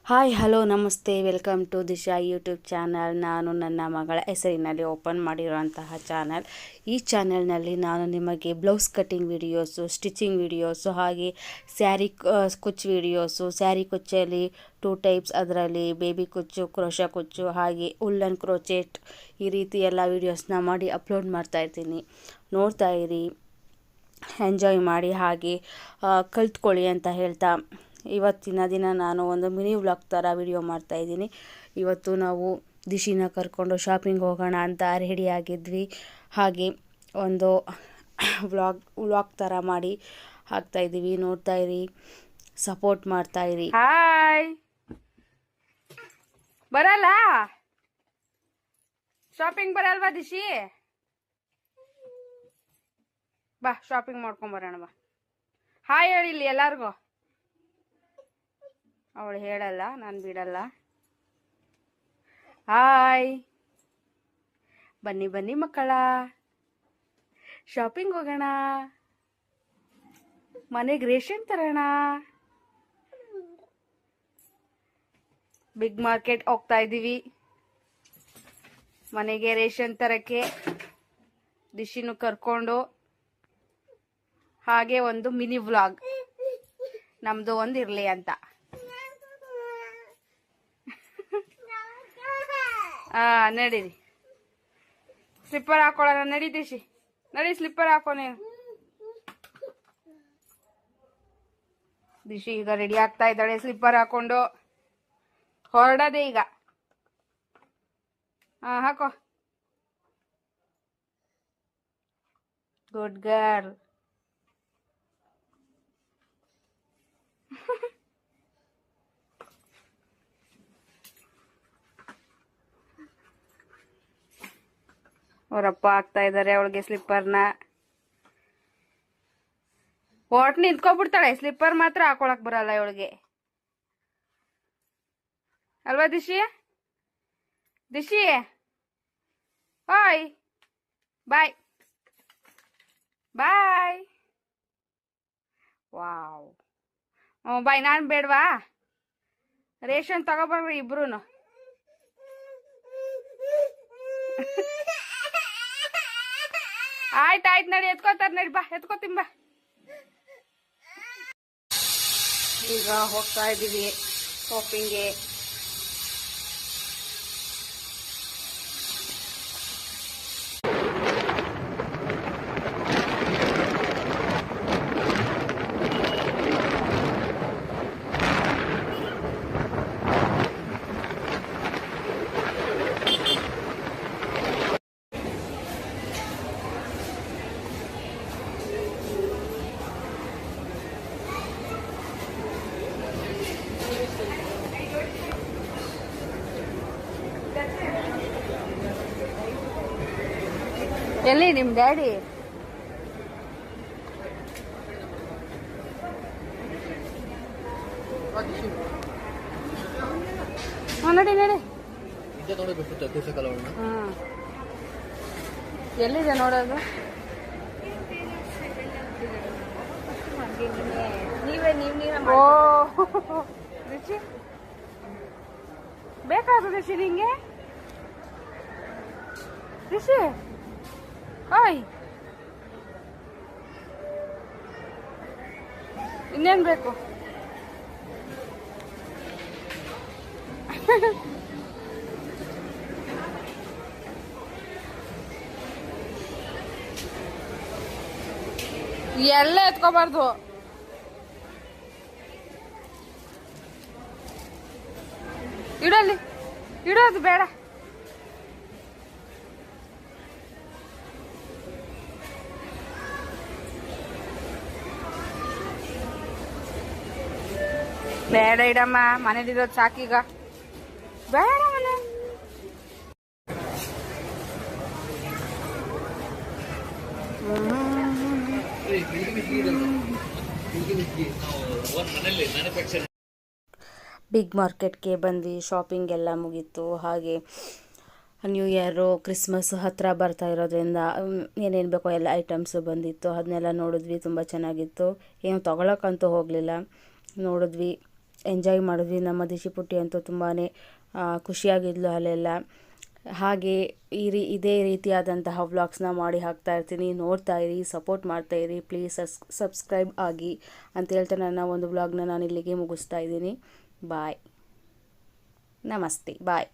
Hi hello ನಮಸ್ತೆ welcome to Disha YouTube channel. ನಾನು ನನ್ನ ಮಗಳ ಹೆಸರಿನಲ್ಲಿ ಓಪನ್ ಮಾಡಿರುವಂತಹ ಚಾನಲ್. ಈ ಚಾನಲ್ನಲ್ಲಿ ನಾನು ನಿಮಗೆ blouse cutting videos, stitching videos, ಹಾಗೆ ಸ್ಯಾರಿ ಕುಚ್ಚು ವಿಡಿಯೋಸು, ಸ್ಯಾರಿ ಕುಚ್ಚಲ್ಲಿ 2 ಟೈಪ್ಸ್, ಅದರಲ್ಲಿ ಬೇಬಿ ಕುಚ್ಚು, ಕ್ರೋಶಾ ಕುಚ್ಚು, ಹಾಗೆ ಉಲ್ಲನ್ ಕ್ರೋಚೆಟ್, ಈ ರೀತಿ ಎಲ್ಲ ವೀಡಿಯೋಸ್ನ ಮಾಡಿ ಅಪ್ಲೋಡ್ ಮಾಡ್ತಾಯಿರ್ತೀನಿ. ನೋಡ್ತಾ ಇರಿ, ಎಂಜಾಯ್ ಮಾಡಿ, ಹಾಗೆ ಕಲ್ತ್ಕೊಳ್ಳಿ ಅಂತ ಹೇಳ್ತಾ ಇವತ್ತಿನ ದಿನ ನಾನು ಒಂದು ಮಿನಿ ವ್ಲಾಗ್ ಥರ ವಿಡಿಯೋ ಮಾಡ್ತಾಯಿದ್ದೀನಿ. ಇವತ್ತು ನಾವು ದಿಶಿನ ಕರ್ಕೊಂಡು ಶಾಪಿಂಗ್ ಹೋಗೋಣ ಅಂತ ರೆಡಿಯಾಗಿದ್ವಿ. ಹಾಗೆ ಒಂದು ವ್ಲಾಗ್ ಥರ ಮಾಡಿ ಹಾಕ್ತಾಯಿದ್ದೀವಿ. ನೋಡ್ತಾ ಇರಿ, ಸಪೋರ್ಟ್ ಮಾಡ್ತಾಯಿರಿ. ಹಾಯ್, ಬರಲ್ಲ ಶಾಪಿಂಗ್ ಬರಲ್ವಾ ದಿಶಿ? ಬಾ ಶಾಪಿಂಗ್ ಮಾಡ್ಕೊಂಬರೋಣ ಬಾ. ಹಾಯ್ ಹೇಳಿಲ್ಲಿ ಎಲ್ಲಾರ್ಗು. ಅವಳು ಹೇಳಲ್ಲ, ನಾನು ಬಿಡಲ್ಲ. ಹಾಯ್, ಬನ್ನಿ ಬನ್ನಿ ಮಕ್ಕಳ, ಶಾಪಿಂಗ್ ಹೋಗೋಣ, ಮನೆಗೆ ರೇಷನ್ ತರೋಣ. ಬಿಗ್ ಮಾರ್ಕೆಟ್ ಹೋಗ್ತಾ ಇದ್ದೀವಿ ಮನೆಗೆ ರೇಷನ್ ತರಕ್ಕೆ. ದಿಶಿನು ಕರ್ಕೊಂಡು ಹಾಗೆ ಒಂದು ಮಿನಿ ವ್ಲಾಗ್ ನಮ್ದು ಒಂದು ಇರ್ಲಿ ಅಂತ. ನಡೀರಿ, ಸ್ಲಿಪ್ಪರ್ ಹಾಕೊಳ್ಳೋಣ. ನಡಿ ದಿಶಿ, ನಡಿ, ಸ್ಲಿಪ್ಪರ್ ಹಾಕೋ ನೀನು. ದಿಶಿ ಈಗ ರೆಡಿ ಆಗ್ತಾ ಇದ್ದಾಳೆ ಸ್ಲಿಪ್ಪರ್ ಹಾಕೊಂಡು. ಹೊರಡದೆ ಈಗ. ಹಾಕೋ. Good girl. ಅವರಪ್ಪ ಹಾಕ್ತಾ ಇದ್ದಾರೆ ಅವಳಿಗೆ ಸ್ಲಿಪ್ಪರ್ನ. ಹೊಟ್ ನಿಂತ್ಕೊಬಿಡ್ತಾಳೆ, ಸ್ಲಿಪ್ಪರ್ ಮಾತ್ರ ಹಾಕೊಳಕ್ ಬರಲ್ಲ ಇವಳಿಗೆ, ಅಲ್ವಾ ದಿಶಿ? ದಿಶಿ, ಹಾಯ್, ಬಾಯ್ ಬಾಯ್. ವಾವ್, ಬಾಯ್. ನಾನು ಬೇಡವಾ? ರೇಷನ್ ತಗೋಬರ್ರಿ ಇಬ್ರು. ಆಯ್ತಾಯ್ತು, ನಡಿ, ಎತ್ಕೋತಾರ, ನಡಿ, ಬಾ, ಎತ್ಕೋತೀನಿ ಬಾ. ಈಗ ಹೋಗ್ತಾ ಇದೀವಿ ಶಾಪಿಂಗ್ಗೆ. ಎಲ್ಲಿ ನಿಮ್ ಡ್ಯಾಡಿ? ನಡಿ ನಡಿ. ಎಲ್ಲಿದೆ ನೋಡೋದು? ಓ ರುಚಿ ಬೇಕಾದ ರುಚಿ ನಿಂಗೆ? ರುಚಿ, ಓಯ್, ಇನ್ನೇನ್ ಬೇಕು? ಎಲ್ಲ ಎತ್ಕೋಬಾರ್ದು. ಇಡಲ್ಲಿ, ಇಡೋದು ಬೇಡ. ಬೇಡ ಇಡಮ್ಮ, ಮನೇಲಿರೋದು ಸಾಕೀಗ, ಬೇಡ ಮನೆ. ಬಿಗ್ ಮಾರ್ಕೆಟ್ಗೆ ಬಂದ್ವಿ, ಶಾಪಿಂಗ್ ಎಲ್ಲ ಮುಗೀತು. ಹಾಗೆ ನ್ಯೂ ಇಯರು, ಕ್ರಿಸ್ಮಸ್ ಹತ್ತಿರ ಬರ್ತಾ ಇರೋದ್ರಿಂದ ಏನೇನು ಬೇಕೋ ಎಲ್ಲ ಐಟಮ್ಸು ಬಂದಿತ್ತು. ಅದನ್ನೆಲ್ಲ ನೋಡಿದ್ವಿ, ತುಂಬ ಚೆನ್ನಾಗಿತ್ತು. ಏನು ತೊಗೊಳಕ್ಕಂತೂ ಹೋಗಲಿಲ್ಲ, ನೋಡಿದ್ವಿ. ಎಂಜಾಯ್ ಮಾಡಿದ್ವಿ. ನಮ್ಮ ದಿಶಿಪುಟ್ಟಿ ಅಂತೂ ತುಂಬಾ ಖುಷಿಯಾಗಿದ್ಲು ಅಲ್ಲೆಲ್ಲ. ಹಾಗೆ ಇದೇ ರೀತಿಯಾದಂತಹ ವ್ಲಾಗ್ಸ್ನ ಮಾಡಿ ಹಾಕ್ತಾ ಇರ್ತೀನಿ. ನೋಡ್ತಾ ಇರಿ, ಸಪೋರ್ಟ್ ಮಾಡ್ತಾ ಇರಿ, ಪ್ಲೀಸ್ ಸಬ್ಸ್ಕ್ರೈಬ್ ಆಗಿ ಅಂತ ಹೇಳ್ತಾ ನನ್ನ ಒಂದು ವ್ಲಾಗ್ನ ನಾನು ಇಲ್ಲಿಗೆ ಮುಗಿಸ್ತಾ ಇದ್ದೀನಿ. ಬಾಯ್, ನಮಸ್ತೆ, ಬಾಯ್.